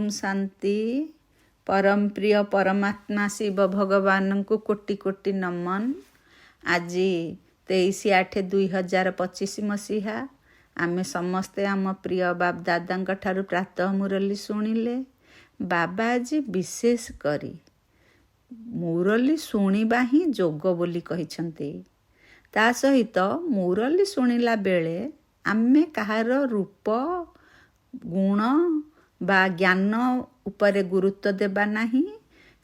ओम शांति। परम प्रिय परमात्मा शिव भगवान को कोटि कोटि नमन। आज 23/8/2025 मसीहा आमे समस्ते आम प्रिय बाप दादा ठारू प्रातः मुरली शुणिले। बाबा आज विशेष करी मुरली शुणिबा ही जोग बोली कहिछन्ति। ता सहित मुरली शुणिला बेले आमे कहार रूप गुण बा ज्ञान उपरे गुरुत्व देबा नाही।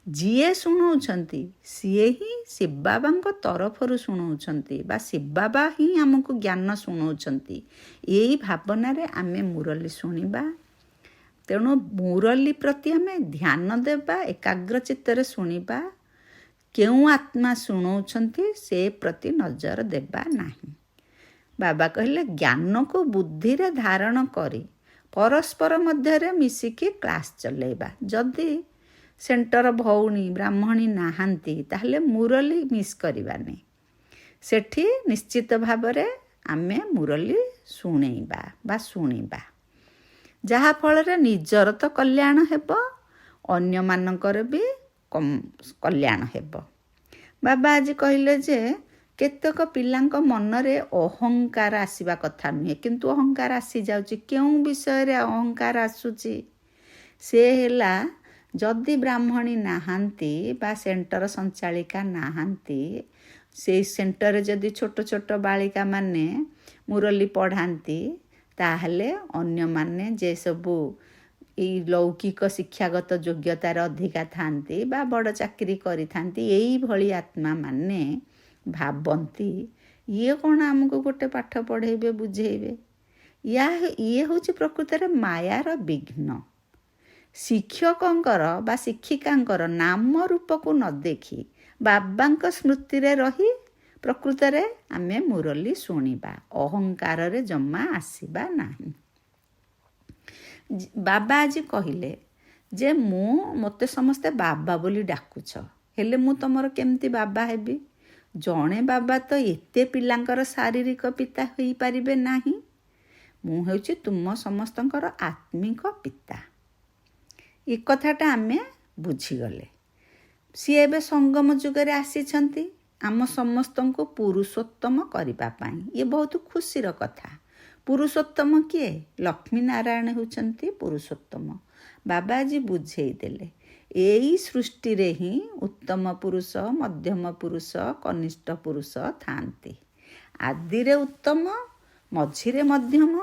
जिए शुणाउछन्ति सिए ही शिव बाबांको तरफरु शुणाउछन्ति बा शिव बाबा ही हमको ज्ञान शुणाउछन्ति। एई भावनारे आमे मुरली शुणिबा। तेणु मुरली प्रति आमे ध्यान देबा, एकाग्र चित्तरे शुणिबा। केउ आत्मा शुणाउछन्ति से प्रति नजर देबा नाही। बाबा कहले ज्ञान को बुद्धि रे धारण करी परस्पर मध्य मिसिकी क्लास चलेबा। जदि सेंटर भौणी ब्राह्मणी नाहांती ताहले मुरली मिस करिबानी। सेठी निश्चित भावरे आमे मुरली शुणेबा बा शुणिबा, जहा फल निजर तो कल्याण हेबो, अन्य मानकर भी कल्याण हेबो। बाबा आज कहले जे केतक पिलांक मनरे अहंकार आसीबा कथा नुहे, किंतु अहंकार आसी जाउची। केउं विषय रे अहंकार आसुची से हेला जदि ब्राह्मणी नाहांती बा सेंटर संचालिका नाहांती, से सेंटर जदि छोट छोट बालिका माने मुरली पढ़ांती ताहले अन्य माने जे सबू लौकिक शिक्षागत योग्यतार अधिका थांती बा बड़ चाकरी करि थांती, एई भली आत्मा माने भाबंती ये कौन आमको गोटे पाठ पढ़ेबे बुझेबे। ये हूँ प्रकृत मायार विघ्न। शिक्षकंकर बा शिक्षिकांकर नाम रूप को न देखी बाबांक स्मृति रे रही प्रकृत रे आमे मुरली शुणिबा। अहंकार रे जमा आसीबा नाही। बाबा आज कहिले जे मते समस्ते बाबा बोली डाकुछ, हेले मु तमर केमती बाबा हेबी? जणे बाबा तो एते पिलांकर शारीरिक पिता होई पारिबे नाही। मु हेउची तुम समस्तंकर आत्मिक पिता। ए कथाटा आमे बुझीगले। सी एबे संगम जुगरे आसीछंती आम समस्तंको पुरुषोत्तम करिबा पाई। ये बहुत खुशीर कथा। पुरुषोत्तम किए? लक्ष्मी नारायण होउछंती पुरुषोत्तम। बाबा जी बुझेई देले एई सृष्टि रे ही उत्तम पुरुष, मध्यम पुरुष, कनिष्ठ पुरुष थांती। आदि रे उत्तम, मझिरे मध्यम,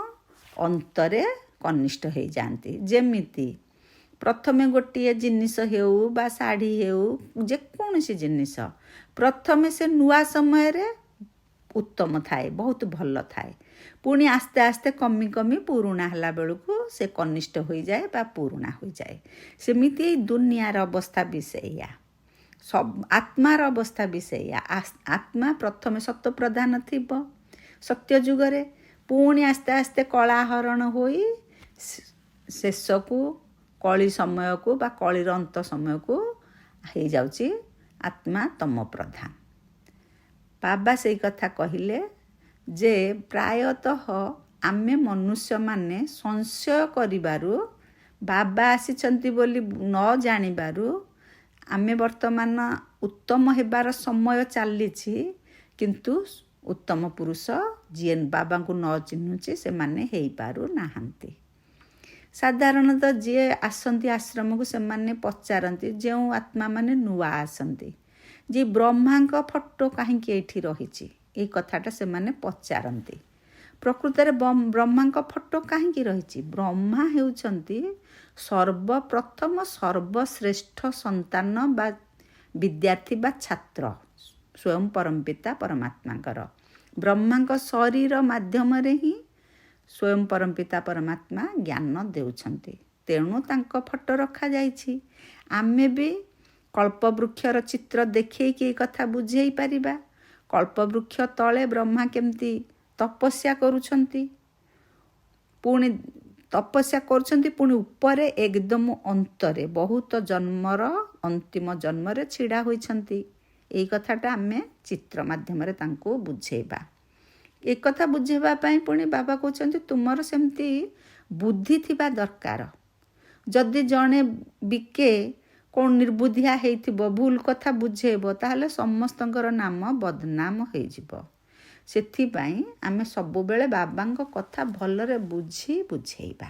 अंतरे कनिष्ठ हो जाती। जेमिति प्रथमे गोटे जिनिस हेउ बा साड़ी हेउ जेकोसी जिनिस प्रथमे से नुआ समय रे उत्तम थाए, बहुत भल थाए। पुणी आस्ते आस्ते कमी कमी पुरुणा हला बेलू से कनिष्ठ हो जाए बा पुरुणा हो जाए। सेमिति दुनियार अवस्था भी सेया, सब आत्मार अवस्था भी सेया। आत्मा प्रथमे सत्य प्रधान थिबो सत्य जुगरे, पुणी आस्ते आस्ते कलाहरण होई शेष को कली समय को बा कलीर अंत समय को हो जाउची आत्मा तम प्रधान। बाबा से कथा कहिले जे प्रायतः आमे मनुष्य माने संशय करिबारु बाबा आसीछंती बोली न जानिबारु आमे वर्तमान उत्तम हेबार समय चलीछि, किंतु उत्तम पुरुष जी बाबा को न चिन्हुछि से माने हेई पारु नाहांती। साधारणतः जी आसंती आश्रम को से माने पचारती जो आत्मा माने नुआ आसंती जी ब्रह्मा का फोटो कहीं एठी रहिछि, ए कथाटा से माने पचारती। प्रकृत में ब्रह्मा का फोटो कहीं रहिछि? ब्रह्मा हेउछंती सर्वप्रथम सर्वश्रेष्ठ संतान बा विद्यार्थी बा छात्र स्वयं परमपिता परमात्माकर। ब्रह्मा का शरीर माध्यम रे ही स्वयं परमपिता परमात्मा ज्ञान देउछंती। तेणु तांको फोटो रखा जाइछि। आमे भी कल्पवृक्षर चित्र देखै कि कथा बुझेई परिबा। कल्पवृक्ष तले ब्रह्मा केमती तपस्या करुछंती, पुणी तपस्या करुछंती, पुणी ऊपर एकदम अंतरे बहुत जन्मर अंतिम जन्मरे छिड़ा होइछंती। एई कथाटा आमे चित्र माध्यम रे तांको बुझेबा। एक कथा बुझेबा पई पुणी बाबा कहउछंती तुमर सेमती बुद्धि थिबा दरकार। ଯଦି ଜଣେ ବିକେ କ'ଣ ନିର୍ବୁଦ୍ଧିଆ ହେଇଥିବ, ଭୁଲ କଥା ବୁଝେଇବ, ତାହେଲେ ସମସ୍ତଙ୍କର ନାମ ବଦନାମ ହେଇଯିବ। ସେଥିପାଇଁ ଆମେ ସବୁବେଳେ ବାବାଙ୍କ କଥା ଭଲରେ ବୁଝେଇବା।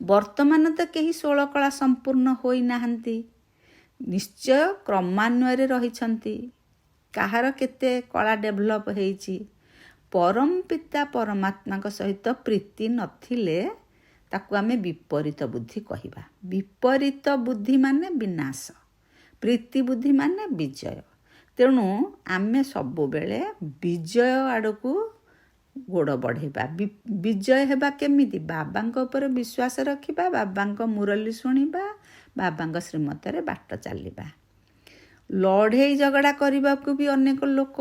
ବର୍ତ୍ତମାନ ତ କେହି 16 କଳା ସମ୍ପୂର୍ଣ୍ଣ ହୋଇନାହାନ୍ତି, ନିଶ୍ଚୟ କ୍ରମାନ୍ୱୟରେ ରହିଛନ୍ତି। କାହାର କେତେ କଳା ଡେଭଲପ୍ ହେଇଛି। ପରମ ପିତା ପରମାତ୍ମାଙ୍କ ସହିତ ପ୍ରୀତି ନଥିଲେ ତାକୁ ଆମେ ବିପରୀତ ବୁଦ୍ଧି କହିବା। ବିପରୀତ ବୁଦ୍ଧି ମାନେ ବିନାଶ, ପ୍ରୀତି ବୁଦ୍ଧି ମାନେ ବିଜୟ। ତେଣୁ ଆମେ ସବୁବେଳେ ବିଜୟ ଆଡ଼କୁ ଗୋଡ଼ ବଢ଼େଇବା। ବିଜୟ ହେବା କେମିତି? ବାବାଙ୍କ ଉପରେ ବିଶ୍ୱାସ ରଖିବା, ବାବାଙ୍କ ମୁରଲି ଶୁଣିବା, ବାବାଙ୍କ ଶ୍ରୀମତରେ ବାଟ ଚାଲିବା। ଲଢ଼େଇ ଝଗଡ଼ା କରିବାକୁ ବି ଅନେକ ଲୋକ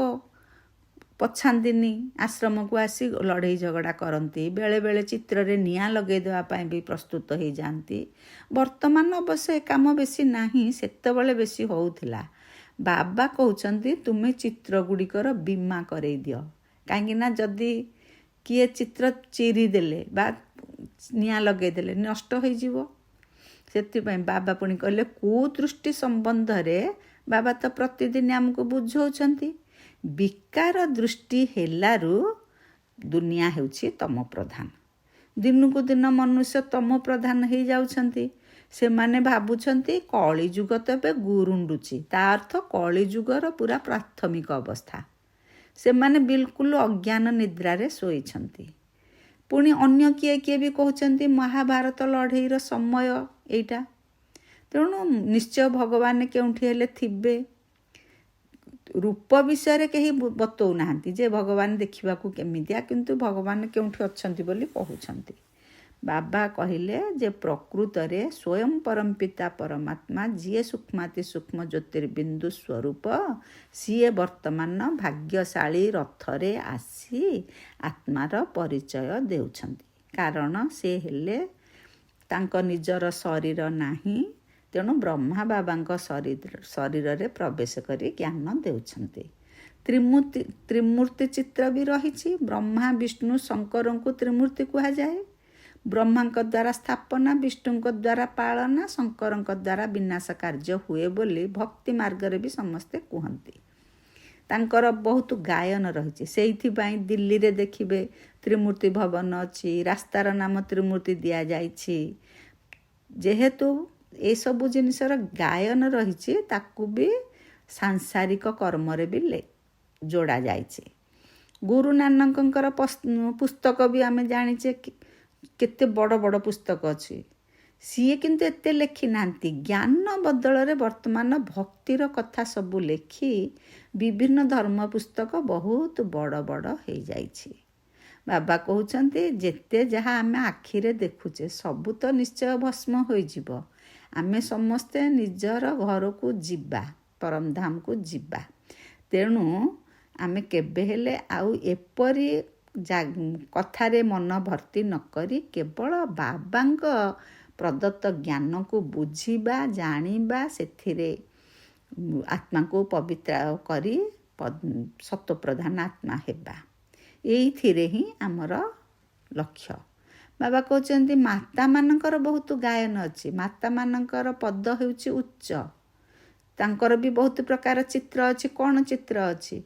ପଛାନ୍ତିନି, ଆଶ୍ରମକୁ ଆସି ଲଢ଼େଇ ଝଗଡ଼ା କରନ୍ତି, ବେଳେବେଳେ ଚିତ୍ରରେ ନିଆଁ ଲଗାଇ ଦେବା ପାଇଁ ବି ପ୍ରସ୍ତୁତ ହେଇଯାଆନ୍ତି। ବର୍ତ୍ତମାନ ଅବଶ୍ୟ ଏ କାମ ବେଶୀ ନାହିଁ, ସେତେବେଳେ ବେଶୀ ହେଉଥିଲା। ବାବା କହୁଛନ୍ତି ତୁମେ ଚିତ୍ର ଗୁଡ଼ିକର ବୀମା କରେଇ ଦିଅ, କାହିଁକିନା ଯଦି କିଏ ଚିତ୍ର ଚିରି ଦେଲେ ବା ନିଆଁ ଲଗାଇଦେଲେ ନଷ୍ଟ ହୋଇଯିବ। ସେଥିପାଇଁ ବାବା ପୁଣି କହିଲେ କୁଦୃଷ୍ଟି ସମ୍ବନ୍ଧରେ ବାବା ତ ପ୍ରତିଦିନ ଆମକୁ ବୁଝାଉଛନ୍ତି। ବିକାର ଦୃଷ୍ଟି ହେଲାରୁ ଦୁନିଆ ହେଉଛି ତମ ପ୍ରଧାନ। ଦିନକୁ ଦିନ ମନୁଷ୍ୟ ତମ ପ୍ରଧାନ ହେଇଯାଉଛନ୍ତି। ସେମାନେ ଭାବୁଛନ୍ତି କଳିଯୁଗ ତ ଏବେ ଗୁରୁଣ୍ଡୁଛି, ତା ଅର୍ଥ କଳିଯୁଗର ପୁରା ପ୍ରାଥମିକ ଅବସ୍ଥା। ସେମାନେ ବିଲକୁଲ ଅଜ୍ଞାନ ନିଦ୍ରାରେ ଶୋଇଛନ୍ତି। ପୁଣି ଅନ୍ୟ କିଏ ବି କହୁଛନ୍ତି ମହାଭାରତ ଲଢ଼େଇର ସମୟ ଏଇଟା। ତେଣୁ ନିଶ୍ଚୟ ଭଗବାନ କେଉଁଠି ହେଲେ ଥିବେ। ରୂପ ବିଷୟରେ କେହି ବତଉନାହାନ୍ତି ଯେ ଭଗବାନ ଦେଖିବାକୁ କେମିତିଆ, କିନ୍ତୁ ଭଗବାନ କେଉଁଠି ଅଛନ୍ତି ବୋଲି କହୁଛନ୍ତି। ବାବା କହିଲେ ଯେ ପ୍ରକୃତରେ ସ୍ୱୟଂ ପରମପିତା ପରମାତ୍ମା ଯିଏ ସୂକ୍ଷ୍ମାତି ସୂକ୍ଷ୍ମ ଜ୍ୟୋତିର୍ବିନ୍ଦୁ ସ୍ୱରୂପ, ସିଏ ବର୍ତ୍ତମାନ ଭାଗ୍ୟଶାଳୀ ରଥରେ ଆସି ଆତ୍ମାର ପରିଚୟ ଦେଉଛନ୍ତି। କାରଣ ସେ ହେଲେ, ତାଙ୍କ ନିଜର ଶରୀର ନାହିଁ, ତେଣୁ ବ୍ରହ୍ମା ବାବାଙ୍କ ଶରୀରରେ ପ୍ରବେଶ କରି ଜ୍ଞାନ ଦେଉଛନ୍ତି। ତ୍ରିମୂର୍ତ୍ତି ଚିତ୍ର ବି ରହିଛି। ବ୍ରହ୍ମା ବିଷ୍ଣୁ ଶଙ୍କରଙ୍କୁ ତ୍ରିମୂର୍ତ୍ତି କୁହାଯାଏ। ବ୍ରହ୍ମାଙ୍କ ଦ୍ୱାରା ସ୍ଥାପନା, ବିଷ୍ଣୁଙ୍କ ଦ୍ୱାରା ପାଳନା, ଶଙ୍କରଙ୍କ ଦ୍ୱାରା ବିନାଶ କାର୍ଯ୍ୟ ହୁଏ ବୋଲି ଭକ୍ତି ମାର୍ଗରେ ବି ସମସ୍ତେ କୁହନ୍ତି। ତାଙ୍କର ବହୁତ ଗାୟନ ରହିଛି। ସେଇଥିପାଇଁ ଦିଲ୍ଲୀରେ ଦେଖିବେ ତ୍ରିମୂର୍ତ୍ତି ଭବନ ଅଛି, ରାସ୍ତାର ନାମ ତ୍ରିମୂର୍ତ୍ତି ଦିଆଯାଇଛି। ଯେହେତୁ ଏସବୁ ଜିନିଷର ଗାୟନ ରହିଛି, ତାକୁ ବି ସାଂସାରିକ କର୍ମରେ ବି ଯୋଡ଼ା ଯାଇଛି। ଗୁରୁ ନାନକଙ୍କର ପୁସ୍ତକ ବି ଆମେ ଜାଣିଛେ, କେତେ ବଡ଼ ବଡ଼ ପୁସ୍ତକ ଅଛି। ସିଏ କିନ୍ତୁ ଏତେ ଲେଖିନାହାନ୍ତି। ଜ୍ଞାନ ବଦଳରେ ବର୍ତ୍ତମାନ ଭକ୍ତିର କଥା ସବୁ ଲେଖି ବିଭିନ୍ନ ଧର୍ମ ପୁସ୍ତକ ବହୁତ ବଡ଼ ବଡ଼ ହେଇଯାଇଛି। ବାବା କହୁଛନ୍ତି ଯେତେ ଯାହା ଆମେ ଆଖିରେ ଦେଖୁଛେ ସବୁ ତ ନିଶ୍ଚୟ ଭସ୍ମ ହୋଇଯିବ। ଆମେ ସମସ୍ତେ ନିଜର ଘରକୁ ଯିବା, ପରମଧାମକୁ ଯିବା। ତେଣୁ ଆମେ କେବେ ହେଲେ ଆଉ ଏପରି କଥାରେ ମନ ଭର୍ତ୍ତି ନ କରି କେବଳ ବାବାଙ୍କ ପ୍ରଦତ୍ତ ଜ୍ଞାନକୁ ବୁଝିବା, ଜାଣିବା, ସେଥିରେ ଆତ୍ମାକୁ ପବିତ୍ର କରି ସତ୍ୱପ୍ରଧାନ ଆତ୍ମା ହେବା। ଏଇଥିରେ ହିଁ ଆମର ଲକ୍ଷ୍ୟ। ବାବା କହୁଛନ୍ତି ମାତାମାନଙ୍କର ବହୁତ ଗାୟନ ଅଛି। ମାତାମାନଙ୍କର ପଦ ହେଉଛି ଉଚ୍ଚ। ତାଙ୍କର ବି ବହୁତ ପ୍ରକାର ଚିତ୍ର ଅଛି। କ'ଣ ଚିତ୍ର ଅଛି?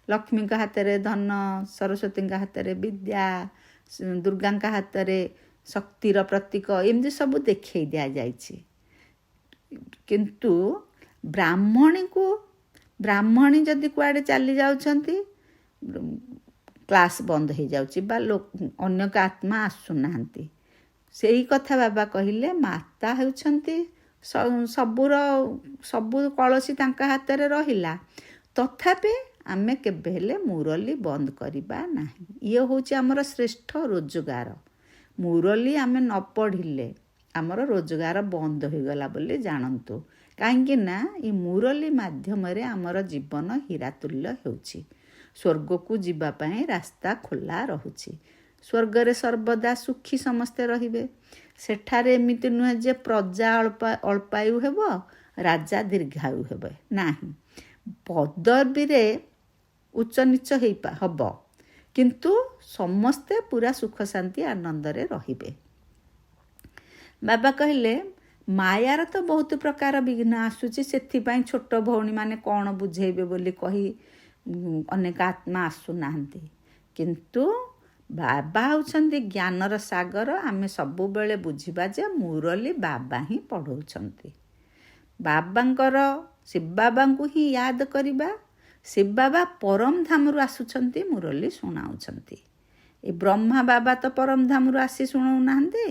ଲକ୍ଷ୍ମୀଙ୍କ ହାତରେ ଧନ, ସରସ୍ୱତୀଙ୍କ ହାତରେ ବିଦ୍ୟା, ଦୁର୍ଗାଙ୍କ ହାତରେ ଶକ୍ତିର ପ୍ରତୀକ, ଏମିତି ସବୁ ଦେଖେଇ ଦିଆଯାଇଛି। କିନ୍ତୁ ବ୍ରାହ୍ମଣୀ ଯଦି କୁଆଡ଼େ ଚାଲି ଯାଉଛନ୍ତି, କ୍ଲାସ୍ ବନ୍ଦ ହେଇଯାଉଛି ବା ଅନ୍ୟ ଆତ୍ମା ଆସୁନାହାନ୍ତି। ସେଇ କଥା ବାବା କହିଲେ ମାତା ହେଉଛନ୍ତି ସବୁ କଳସୀ ତାଙ୍କ ହାତରେ ରହିଲା, ତଥାପି ଆମେ କେବେ ହେଲେ ମୁରଲି ବନ୍ଦ କରିବା ନାହିଁ। ଇଏ ହେଉଛି ଆମର ଶ୍ରେଷ୍ଠ ରୋଜଗାର। ମୁରଲି ଆମେ ନ ପଢ଼ିଲେ ଆମର ରୋଜଗାର ବନ୍ଦ ହୋଇଗଲା ବୋଲି ଜାଣନ୍ତୁ। କାହିଁକି ନା ଏ ମୁରଲି ମାଧ୍ୟମରେ ଆମର ଜୀବନ ହୀରାତୁଲ୍ୟ ହେଉଛି। ସ୍ୱର୍ଗକୁ ଯିବା ପାଇଁ ରାସ୍ତା ଖୋଲା ରହୁଛି। ସ୍ୱର୍ଗରେ ସର୍ବଦା ସୁଖୀ ସମସ୍ତେ ରହିବେ। ସେଠାରେ ଏମିତି ନୁହେଁ ଯେ ପ୍ରଜା ଅଳ୍ପାୟୁ ହେବ, ରାଜା ଦୀର୍ଘାୟୁ ହେବେ ନାହିଁ। ପଦବୀରେ ଉଚ୍ଚ ନିଚ ହେବ, କିନ୍ତୁ ସମସ୍ତେ ପୁରା ସୁଖ ଶାନ୍ତି ଆନନ୍ଦରେ ରହିବେ। ବାବା କହିଲେ ମାୟାର ତ ବହୁତ ପ୍ରକାର ବିଘ୍ନ ଆସୁଛି, ସେଥିପାଇଁ ଛୋଟ ଭଉଣୀମାନେ କ'ଣ ବୁଝେଇବେ ବୋଲି କହି ଅନେକ ଆତ୍ମା ଆସୁନାହାନ୍ତି। କିନ୍ତୁ ବାବା ହେଉଛନ୍ତି ଜ୍ଞାନର ସାଗର। ଆମେ ସବୁବେଳେ ବୁଝିବା ଯେ ମୁରଲି ବାବା ହିଁ ପଢ଼ଉଛନ୍ତି। ବାବାଙ୍କର ଶିବ ବାବାଙ୍କୁ ହିଁ ୟାଦ କରିବା। ଶିବ ବାବା ପରମ ଧାମରୁ ଆସୁଛନ୍ତି, ମୁରଲି ଶୁଣାଉଛନ୍ତି। ଏ ବ୍ରହ୍ମା ବାବା ତ ପରମ ଧାମରୁ ଆସି ଶୁଣାଉନାହାନ୍ତି,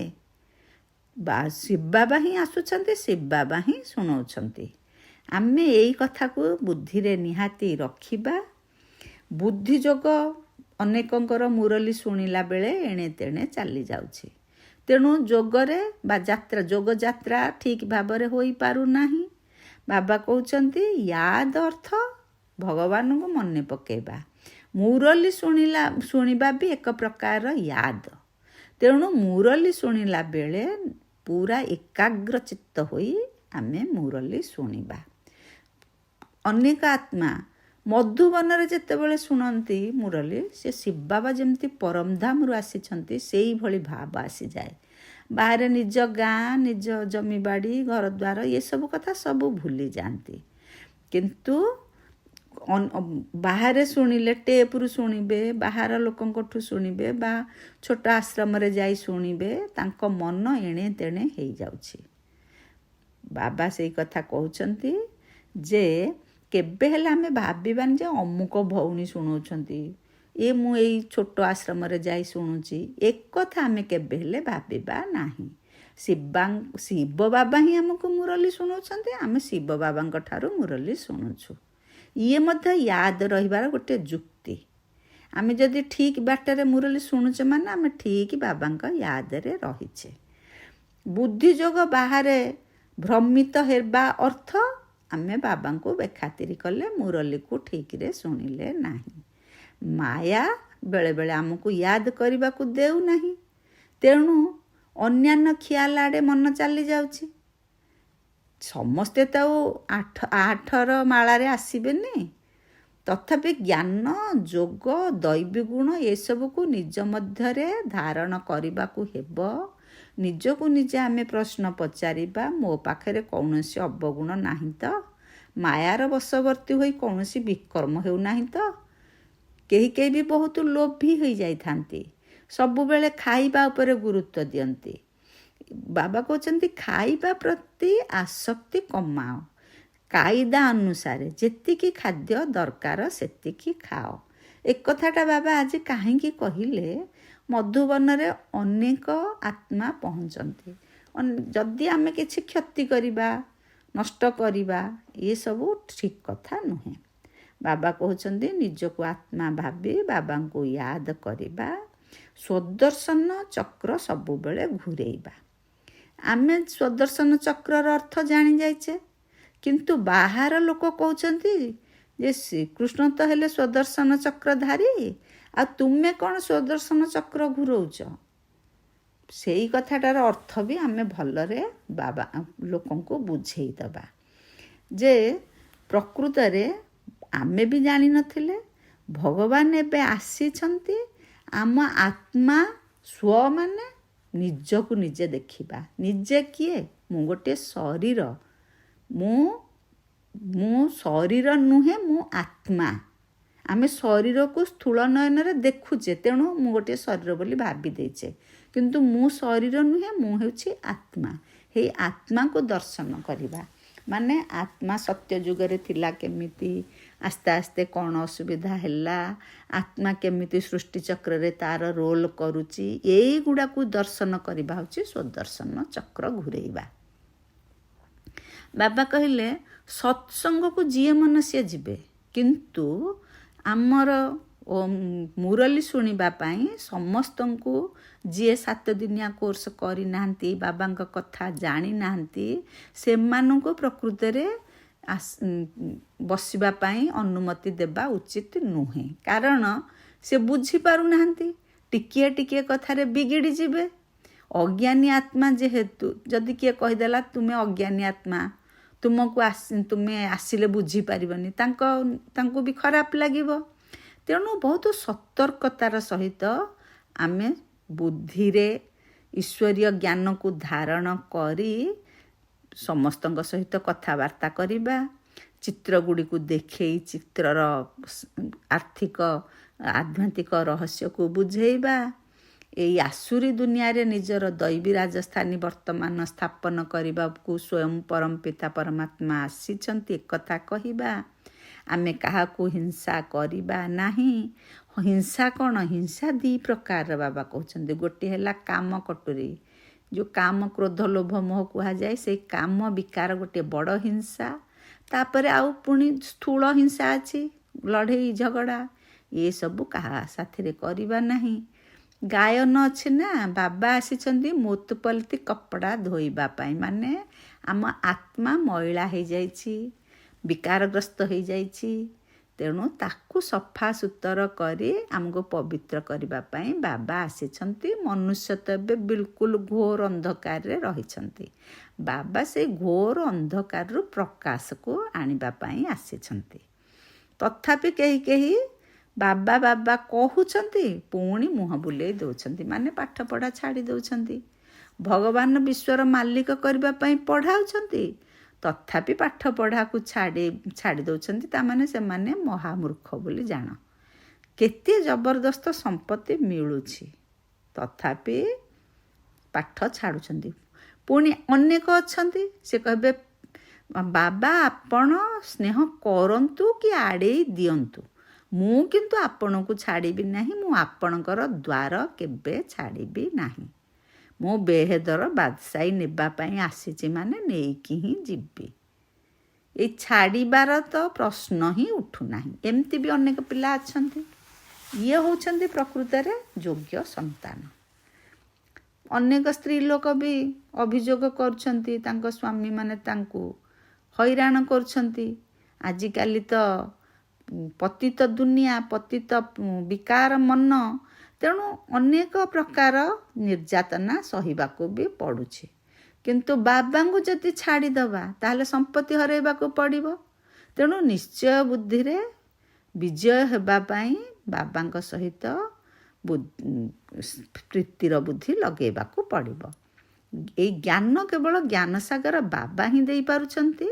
ଶିବ ବାବା ହିଁ ଆସୁଛନ୍ତି, ଶିବ ବାବା ହିଁ ଶୁଣାଉଛନ୍ତି। ଆମେ ଏଇ କଥାକୁ ବୁଦ୍ଧିରେ ନିହାତି ରଖିବା। ବୁଦ୍ଧି ଯୋଗ ଅନେକଙ୍କର ମୁରଲି ଶୁଣିଲା ବେଳେ ଏଣେ ତେଣେ ଚାଲି ଯାଉଛି। ତେଣୁ ଯୋଗରେ ବା ଯୋଗ ଯାତ୍ରା ଠିକ୍ ଭାବରେ ହୋଇପାରୁନାହିଁ। ବାବା କହୁଛନ୍ତି ୟାଦ ଅର୍ଥ ଭଗବାନଙ୍କୁ ମନେ ପକାଇବା। ମୁରଲି ଶୁଣିବା ବି ଏକ ପ୍ରକାର ୟାଦ। ତେଣୁ ମୁରଲି ଶୁଣିଲା ବେଳେ ପୁରା ଏକାଗ୍ର ଚିତ୍ତ ହୋଇ ଆମେ ମୁରଲି ଶୁଣିବା। ଅନେକ ଆତ୍ମା ମଧୁବନରେ ଯେତେବେଳେ ଶୁଣନ୍ତି ମୁରଲି, ସେ ଶିବ ବାବା ଯେମିତି ପରମଧାମରୁ ଆସିଛନ୍ତି ସେଇଭଳି ଭାବ ଆସିଯାଏ। ବାହାରେ ନିଜ ଗାଁ, ନିଜ ଜମିବାଡ଼ି, ଘରଦ୍ୱାର ଏସବୁ କଥା ସବୁ ଭୁଲି ଯାଆନ୍ତି। କିନ୍ତୁ ବାହାରେ ଶୁଣିଲେ, ଟେପ୍ରୁ ଶୁଣିବେ, ବାହାର ଲୋକଙ୍କଠୁ ଶୁଣିବେ ବା ଛୋଟ ଆଶ୍ରମରେ ଯାଇ ଶୁଣିବେ, ତାଙ୍କ ମନ ଏଣେ ତେଣେ ହେଇଯାଉଛି। ବାବା ସେଇ କଥା କହୁଛନ୍ତି ଯେ କେବେ ହେଲେ ଆମେ ଭାବିବାନି ଯେ ଅମୁକ ଭଉଣୀ ଶୁଣାଉଛନ୍ତି, ମୁଁ ଏଇ ଛୋଟ ଆଶ୍ରମରେ ଯାଇ ଶୁଣୁଛି, ଏକଥା ଆମେ କେବେ ହେଲେ ଭାବିବା ନାହିଁ। ଶିବ ବାବା ହିଁ ଆମକୁ ମୁରଲି ଶୁଣାଉଛନ୍ତି, ଆମେ ଶିବ ବାବାଙ୍କ ଠାରୁ ମୁରଲି ଶୁଣୁଛୁ। ଇଏ ମଧ୍ୟ ୟାଦ ରହିବାର ଗୋଟେ ଯୁକ୍ତି। ଆମେ ଯଦି ଠିକ୍ ବାଟରେ ମୁରଲି ଶୁଣୁଛେ ମାନେ ଆମେ ଠିକ୍ ବାବାଙ୍କ ୟାଦରେ ରହିଛେ। ବୁଦ୍ଧି ଯୋଗ ବାହାରେ ଭ୍ରମିତ ହେବା ଅର୍ଥ ଆମେ ବାବାଙ୍କୁ ବେଖାତିରି କଲେ, ମୁରଲିକୁ ଠିକ୍ରେ ଶୁଣିଲେ ନାହିଁ। ମାୟା ବେଳେବେଳେ ଆମକୁ ୟାଦ କରିବାକୁ ଦେଉନାହିଁ। ତେଣୁ ଅନ୍ୟାନ୍ୟ ଖିଆଲ ଆଡ଼େ ମନ ଚାଲି ଯାଉଛି। ସମସ୍ତେ ତ ଆଠର ମାଳାରେ ଆସିବେନି। ତଥାପି ଜ୍ଞାନ, ଯୋଗ, ଦୈବୀ ଗୁଣ ଏସବୁକୁ ନିଜ ମଧ୍ୟରେ ଧାରଣ କରିବାକୁ ହେବ। ନିଜକୁ ନିଜେ ଆମେ ପ୍ରଶ୍ନ ପଚାରିବା, ମୋ ପାଖରେ କୌଣସି ଅବଗୁଣ ନାହିଁ ତ? ମାୟାର ବଶବର୍ତ୍ତୀ ହୋଇ କୌଣସି ବିକର୍ମ ହେଉନାହିଁ ତ? କେହି କେହି ବି ବହୁତ ଲୋଭୀ ହୋଇଯାଇଥାନ୍ତି, ସବୁବେଳେ ଖାଇବା ଉପରେ ଗୁରୁତ୍ୱ ଦିଅନ୍ତି। ବାବା କହୁଛନ୍ତି ଖାଇବା ପ୍ରତି ଆସକ୍ତି କମାଅ। କାଇଦା ଅନୁସାରେ ଯେତିକି ଖାଦ୍ୟ ଦରକାର ସେତିକି ଖାଅ। କଥାଟା ବାବା ଆଜି କାହିଁକି କହିଲେ? ମଧୁବନରେ ଅନେକ ଆତ୍ମା ପହଞ୍ଚନ୍ତି। ଯଦି ଆମେ କିଛି କ୍ଷତି କରିବା, ନଷ୍ଟ କରିବା, ଏସବୁ ଠିକ୍ କଥା ନୁହେଁ। ବାବା କହୁଛନ୍ତି ନିଜକୁ ଆତ୍ମା ଭାବି ବାବାଙ୍କୁ ୟାଦ କରିବା, ସ୍ୱଦର୍ଶନ ଚକ୍ର ସବୁବେଳେ ଘୂରେଇବା। ଆମେ ସ୍ୱଦର୍ଶନ ଚକ୍ରର ଅର୍ଥ ଜାଣିଯାଇଛେ, କିନ୍ତୁ ବାହାର ଲୋକ କହୁଛନ୍ତି ଯେ ଶ୍ରୀକୃଷ୍ଣ ତ ହେଲେ ସ୍ୱଦର୍ଶନ ଚକ୍ରଧାରୀ, ଆଉ ତୁମେ କ'ଣ ସ୍ୱଦର୍ଶନ ଚକ୍ର ଘୂରଉଛ? ସେଇ କଥାଟାର ଅର୍ଥ ବି ଆମେ ଭଲରେ ବାବା ଲୋକଙ୍କୁ ବୁଝେଇଦେବା ଯେ ପ୍ରକୃତରେ ଆମେ ବି ଜାଣିନଥିଲେ, ଭଗବାନ ଏବେ ଆସିଛନ୍ତି। ଆମ ଆତ୍ମା ସ୍ୱମାନେ ନିଜକୁ ନିଜେ ଦେଖିବା। ନିଜେ କିଏ? ମୁଁ ଗୋଟିଏ ଶରୀର। ମୁଁ ଶରୀର ନୁହେଁ, ମୁଁ ଆତ୍ମା। ଆମେ ଶରୀରକୁ ସ୍ଥୂଳ ନୟନରେ ଦେଖୁଛେ, ତେଣୁ ମୁଁ ଗୋଟିଏ ଶରୀର ବୋଲି ଭାବି ଦେଇଛେ। କିନ୍ତୁ ମୁଁ ଶରୀର ନୁହେଁ, ମୁଁ ହେଉଛି ଆତ୍ମା। ହେଇ ଆତ୍ମାକୁ ଦର୍ଶନ କରିବା ମାନେ ଆତ୍ମା ସତ୍ୟ ଯୁଗରେ ଥିଲା କେମିତି, ଆସ୍ତେ ଆସ୍ତେ କ'ଣ ଅସୁବିଧା ହେଲା, ଆତ୍ମା କେମିତି ସୃଷ୍ଟିଚକ୍ରରେ ତା'ର ରୋଲ୍ କରୁଛି, ଏଇଗୁଡ଼ାକୁ ଦର୍ଶନ କରିବା ହେଉଛି ସ୍ୱଦର୍ଶନ ଚକ୍ର ଘୂରେଇବା। ବାବା କହିଲେ ସତ୍ସଙ୍ଗକୁ ଯିଏ ମନ ସିଏ ଯିବେ, କିନ୍ତୁ ଆମର ମୁରଲି ଶୁଣିବା ପାଇଁ ସମସ୍ତଙ୍କୁ, ଯିଏ 7 ଦିନିଆ କୋର୍ସ କରିନାହାନ୍ତି, ବାବାଙ୍କ କଥା ଜାଣିନାହାନ୍ତି, ସେମାନଙ୍କୁ ପ୍ରକୃତରେ ବସିବା ପାଇଁ ଅନୁମତି ଦେବା ଉଚିତ ନୁହେଁ। କାରଣ ସେ ବୁଝିପାରୁନାହାନ୍ତି, ଟିକିଏ ଟିକିଏ କଥାରେ ବିଗିଡ଼ି ଯିବେ। ଅଜ୍ଞାନୀ ଆତ୍ମା ଯେହେତୁ, ଯଦି କିଏ କହିଦେଲା ତୁମେ ଅଜ୍ଞାନୀ ଆତ୍ମା, ତୁମେ ଆସିଲେ ବୁଝିପାରିବନି, ତାଙ୍କୁ ବି ଖରାପ ଲାଗିବ। ତେଣୁ ବହୁତ ସତର୍କତାର ସହିତ ଆମେ ବୁଦ୍ଧିରେ ଈଶ୍ୱରୀୟ ଜ୍ଞାନକୁ ଧାରଣ କରି ସମସ୍ତଙ୍କ ସହିତ କଥାବାର୍ତ୍ତା କରିବା, ଚିତ୍ରଗୁଡ଼ିକୁ ଦେଖେଇ ଚିତ୍ରର ଆର୍ଥିକ ଆଧ୍ୟାତ୍ମିକ ରହସ୍ୟକୁ ବୁଝେଇବା, ଏଇ ଆସୁରୀ ଦୁନିଆରେ ନିଜର ଦୈବୀ ରାଜସ୍ଥାନୀ ବର୍ତ୍ତମାନ ସ୍ଥାପନ କରିବାକୁ ସ୍ୱୟଂ ପରମପିତା ପରମାତ୍ମା ଆସିଛନ୍ତି ଏକଥା କହିବା। ଆମେ କାହାକୁ ହିଂସା କରିବା ନାହିଁ। ହିଂସା କ'ଣ? ହିଂସା 2 ପ୍ରକାରର ବାବା କହୁଛନ୍ତି। ଗୋଟିଏ ହେଲା କାମ କଟୁରୀ, ଯେଉଁ କାମ କ୍ରୋଧ ଲୋଭ ମୋହ କୁହାଯାଏ, ସେଇ କାମ ବିକାର ଗୋଟିଏ ବଡ଼ ହିଂସା। ତାପରେ ଆଉ ପୁଣି ସ୍ଥୂଳ ହିଂସା ଅଛି, ଲଢ଼େଇ ଝଗଡ଼ା, ଏସବୁ କାହା ସାଥିରେ କରିବା ନାହିଁ। ଗାୟନ ଅଛି ନା, ବାବା ଆସିଛନ୍ତି ମୋତପଲତି କପଡ଼ା ଧୋଇବା ପାଇଁ, ମାନେ ଆମ ଆତ୍ମା ମଇଳା ହେଇଯାଇଛି, ବିକାରଗ୍ରସ୍ତ ହେଇଯାଇଛି, ତେଣୁ ତାକୁ ସଫା ସୁତର କରି ଆମକୁ ପବିତ୍ର କରିବା ପାଇଁ ବାବା ଆସିଛନ୍ତି। ମନୁଷ୍ୟ ତ ଏବେ ବିଲକୁଲ ଘୋର ଅନ୍ଧକାରରେ ରହିଛନ୍ତି। ବାବା ସେଇ ଘୋର ଅନ୍ଧକାରରୁ ପ୍ରକାଶକୁ ଆଣିବା ପାଇଁ ଆସିଛନ୍ତି। ତଥାପି କେହି କେହି ବାବା ବାବା କହୁଛନ୍ତି, ପୁଣି ମୁହଁ ବୁଲେଇ ଦେଉଛନ୍ତି, ମାନେ ପାଠପଢ଼ା ଛାଡ଼ି ଦେଉଛନ୍ତି। ଭଗବାନ ବିଶ୍ୱର ମାଲିକ କରିବା ପାଇଁ ପଢ଼ାଉଛନ୍ତି, ତଥାପି ପାଠପଢ଼ାକୁ ଛାଡ଼ି ଦେଉଛନ୍ତି। ତାମାନେ ସେମାନେ ମହାମୂର୍ଖ ବୋଲି ଜାଣ। କେତେ ଜବରଦସ୍ତ ସମ୍ପତ୍ତି ମିଳୁଛି, ତଥାପି ପାଠ ଛାଡ଼ୁଛନ୍ତି। ପୁଣି ଅନେକ ଅଛନ୍ତି, ସେ କହିବେ ବାବା ଆପଣ ସ୍ନେହ କରନ୍ତୁ କି ଆଡ଼େଇ ଦିଅନ୍ତୁ, ମୁଁ କିନ୍ତୁ ଆପଣଙ୍କୁ ଛାଡ଼ିବି ନାହିଁ, ମୁଁ ଆପଣଙ୍କର ଦ୍ୱାର କେବେ ଛାଡ଼ିବି ନାହିଁ। ମୁଁ ବେହେଦର ବାଦଶାହୀ ନେବା ପାଇଁ ଆସିଛି, ମାନେ ନେଇକି ହିଁ ଯିବି। ଏଇ ଛାଡ଼ିବାର ତ ପ୍ରଶ୍ନ ହିଁ ଉଠୁନାହିଁ। ଏମିତି ବି ଅନେକ ପିଲା ଅଛନ୍ତି। ଇଏ ହେଉଛନ୍ତି ପ୍ରକୃତରେ ଯୋଗ୍ୟ ସନ୍ତାନ। ଅନେକ ସ୍ତ୍ରୀ ଲୋକ ବି ଅଭିଯୋଗ କରୁଛନ୍ତି ତାଙ୍କ ସ୍ୱାମୀମାନେ ତାଙ୍କୁ ହଇରାଣ କରୁଛନ୍ତି। ଆଜିକାଲି ତ ପତିତ ଦୁନିଆ, ପତିତ ବିକାର ମନ, ତେଣୁ ଅନେକ ପ୍ରକାର ନିର୍ଯାତନା ସହିବାକୁ ବି ପଡ଼ୁଛି। କିନ୍ତୁ ବାବାଙ୍କୁ ଯଦି ଛାଡ଼ିଦେବା ତାହେଲେ ସମ୍ପତ୍ତି ହରାଇବାକୁ ପଡ଼ିବ। ତେଣୁ ନିଶ୍ଚୟ ବୁଦ୍ଧିରେ ବିଜୟ ହେବା ପାଇଁ ବାବାଙ୍କ ସହିତ ପ୍ରୀତିର ବୁଦ୍ଧି ଲଗେଇବାକୁ ପଡ଼ିବ। ଏଇ ଜ୍ଞାନ କେବଳ ଜ୍ଞାନସାଗର ବାବା ହିଁ ଦେଇପାରୁଛନ୍ତି।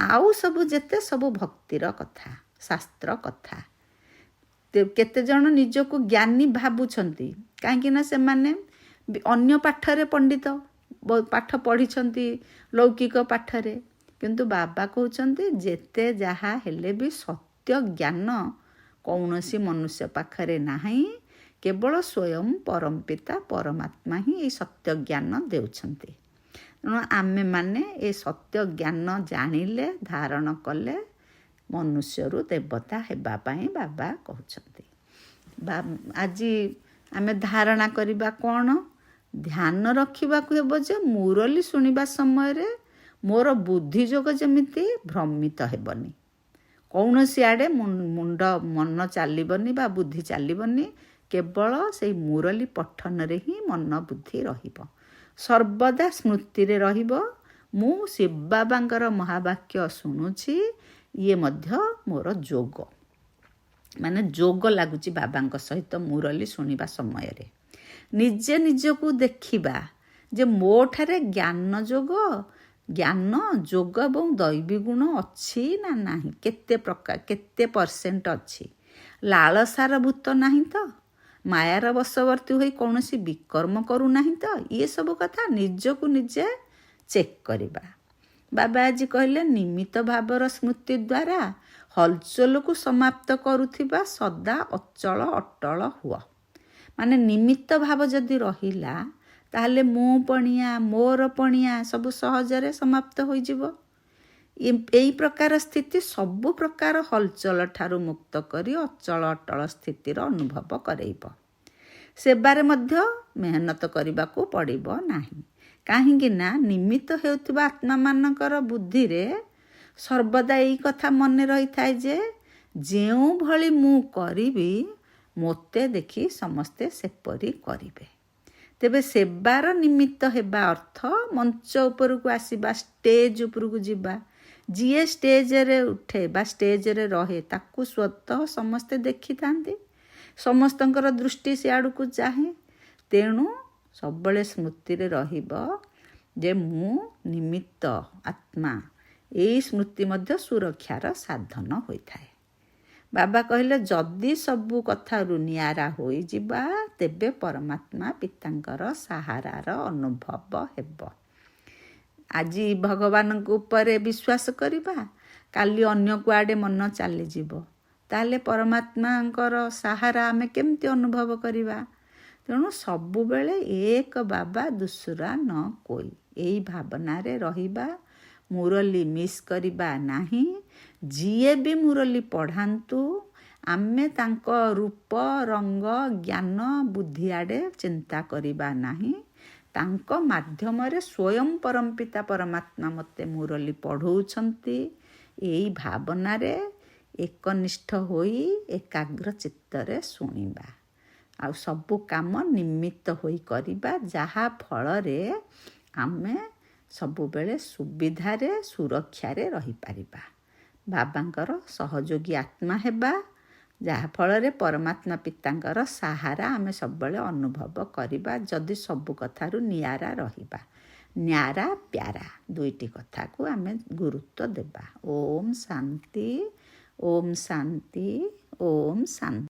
ଆଉ ସବୁ ଯେତେ ସବୁ ଭକ୍ତିର କଥା, ଶାସ୍ତ୍ର କଥା। କେତେଜଣ ନିଜକୁ ଜ୍ଞାନୀ ଭାବୁଛନ୍ତି, କାହିଁକିନା ସେମାନେ ଅନ୍ୟ ପାଠରେ ପଣ୍ଡିତ, ପାଠ ପଢ଼ିଛନ୍ତି ଲୌକିକ ପାଠରେ। କିନ୍ତୁ ବାବା କହୁଛନ୍ତି ଯେତେ ଯାହା ହେଲେ ବି ସତ୍ୟ ଜ୍ଞାନ କୌଣସି ମନୁଷ୍ୟ ପାଖରେ ନାହିଁ। କେବଳ ସ୍ୱୟଂ ପରମପିତା ପରମାତ୍ମା ହିଁ ଏଇ ସତ୍ୟ ଜ୍ଞାନ ଦେଉଛନ୍ତି। ତେଣୁ ଆମେମାନେ ଏ ସତ୍ୟ ଜ୍ଞାନ ଜାଣିଲେ, ଧାରଣ କଲେ ମନୁଷ୍ୟରୁ ଦେବତା ହେବା ପାଇଁ ବାବା କହୁଛନ୍ତି। ଆଜି ଆମେ ଧାରଣା କରିବା କ'ଣ? ଧ୍ୟାନ ରଖିବାକୁ ହେବ ଯେ ମୁରଲି ଶୁଣିବା ସମୟରେ ମୋର ବୁଦ୍ଧି ଯୋଗ ଯେମିତି ଭ୍ରମିତ ହେବନି, କୌଣସି ଆଡ଼େ ମୁଣ୍ଡ ମନ ଚାଲିବନି ବା ବୁଦ୍ଧି ଚାଲିବନି। କେବଳ ସେଇ ମୁରଲି ପଠନରେ ହିଁ ମନ ବୁଦ୍ଧି ରହିବ, ସର୍ବଦା ସ୍ମୃତିରେ ରହିବ। ମୁଁ ଶିବ ବାବାଙ୍କର ମହାବାକ୍ୟ ଶୁଣୁଛି, ଇଏ ମଧ୍ୟ ମୋର ଯୋଗ, ମାନେ ଯୋଗ ଲାଗୁଛି ବାବାଙ୍କ ସହିତ ମୁରଲି ଶୁଣିବା ସମୟରେ। ନିଜେ ନିଜକୁ ଦେଖିବା ଯେ ମୋ ଠାରେ ଜ୍ଞାନ ଯୋଗ ଏବଂ ଦୈବୀ ଗୁଣ ଅଛି ନା ନାହିଁ, କେତେ ପରସେଣ୍ଟ ଅଛି। ଲାଳସାର ଭୂତ ନାହିଁ ତ, ମାୟାର ବଶବର୍ତ୍ତୀ ହୋଇ କୌଣସି ବିକର୍ମ କରୁନାହିଁ ତ, ଇଏ ସବୁ କଥା ନିଜକୁ ନିଜେ ଚେକ୍ କରିବା। ବାବା ଆଜି କହିଲେ ନିମିତ୍ତ ଭାବର ସ୍ମୃତି ଦ୍ୱାରା ହଲଚଲକୁ ସମାପ୍ତ କରୁଥିବା ସଦା ଅଚଳ ଅଟଳ ହୁଅ। ମାନେ ନିମିତ୍ତ ଭାବ ଯଦି ରହିଲା ତାହେଲେ ମୁଁ ପଣିଆ, ମୋର ପଣିଆ ସବୁ ସହଜରେ ସମାପ୍ତ ହୋଇଯିବ। ଏଇ ପ୍ରକାର ସ୍ଥିତି ସବୁ ପ୍ରକାର ହଲଚଲ ଠାରୁ ମୁକ୍ତ କରି ଅଚଳ ଅଟଳ ସ୍ଥିତିର ଅନୁଭବ କରେଇବ। ସେବାରେ ମଧ୍ୟ ମେହନତ କରିବାକୁ ପଡ଼ିବ ନାହିଁ। କାହିଁକି ନା ନିମିତ୍ତ ହେଉଥିବା ଆତ୍ମାମାନଙ୍କର ବୁଦ୍ଧିରେ ସର୍ବଦା ଏଇ କଥା ମନେ ରହିଥାଏ ଯେ ଯେଉଁଭଳି ମୁଁ କରିବି ମୋତେ ଦେଖି ସମସ୍ତେ ସେପରି କରିବେ। ତେବେ ସେବାର ନିମିତ୍ତ ହେବା ଅର୍ଥ ମଞ୍ଚ ଉପରକୁ ଆସିବା, ଷ୍ଟେଜ୍ ଉପରକୁ ଯିବା। ଯିଏ ଷ୍ଟେଜରେ ଉଠେ ବା ଷ୍ଟେଜରେ ରହେ ତାକୁ ସ୍ୱତଃ ସମସ୍ତେ ଦେଖିଥାନ୍ତି, ସମସ୍ତଙ୍କର ଦୃଷ୍ଟି ସିଆଡ଼କୁ ଚାହେଁ। ତେଣୁ ସବୁବେଳେ ସ୍ମୃତିରେ ରହିବ ଯେ ମୁଁ ନିମିତ୍ତ ଆତ୍ମା। ଏଇ ସ୍ମୃତି ମଧ୍ୟ ସୁରକ୍ଷାର ସାଧନ ହୋଇଥାଏ। ବାବା କହିଲେ ଯଦି ସବୁ କଥାରୁ ନିଆରା ହୋଇଯିବା ତେବେ ପରମାତ୍ମା ପିତାଙ୍କର ସାହାରାର ଅନୁଭବ ହେବ। ଆଜି ଭଗବାନଙ୍କ ଉପରେ ବିଶ୍ୱାସ କରିବା, କାଲି ଅନ୍ୟ କୁଆଡ଼େ ମନ ଚାଲିଯିବ, ତାହେଲେ ପରମାତ୍ମାଙ୍କର ସାହାରା ଆମେ କେମିତି ଅନୁଭବ କରିବା? ତେଣୁ ସବୁବେଳେ ଏକ ବାବା ଦୁସୁରା ନ କୋଇ, ଏଇ ଭାବନାରେ ରହିବା। ମୁରଲି ମିସ୍ କରିବା ନାହିଁ। ଯିଏ ବି ମୁରଲି ପଢ଼ାନ୍ତୁ ଆମେ ତାଙ୍କ ରୂପ ରଙ୍ଗ ଜ୍ଞାନ ବୁଦ୍ଧି ଆଡ଼େ ଚିନ୍ତା କରିବା ନାହିଁ। ତାଙ୍କ ମାଧ୍ୟମରେ ସ୍ୱୟଂ ପରମପିତା ପରମାତ୍ମା ମୋତେ ମୁରଲି ପଢ଼ଉଛନ୍ତି। ଏଇ ଭାବନାରେ ଏକନିଷ୍ଠ ହୋଇ ଏକାଗ୍ର ଚିତ୍ତରେ ଶୁଣିବା। ଆଉ ସବୁ କାମ ନିମିତ୍ତ ହୋଇ କରିବା, ଯାହା ଫଳରେ ଆମେ ସବୁବେଳେ ସୁବିଧାରେ ସୁରକ୍ଷାରେ ରହିପାରିବା। ବାବାଙ୍କର ସହଯୋଗୀ ଆତ୍ମା ହେବା, ଯାହାଫଳରେ ପରମାତ୍ମା ପିତାଙ୍କର ସାହାରା ଆମେ ସବୁବେଳେ ଅନୁଭବ କରିବା। ଯଦି ସବୁ କଥାରୁ ନିଆରା ରହିବା, ନ୍ୟାରା ପ୍ୟାରା ଦୁଇଟି କଥାକୁ ଆମେ ଗୁରୁତ୍ୱ ଦେବା। ଓମ୍ ଶାନ୍ତି, ଓମ୍ ଶାନ୍ତି, ଓମ୍ ଶାନ୍ତି।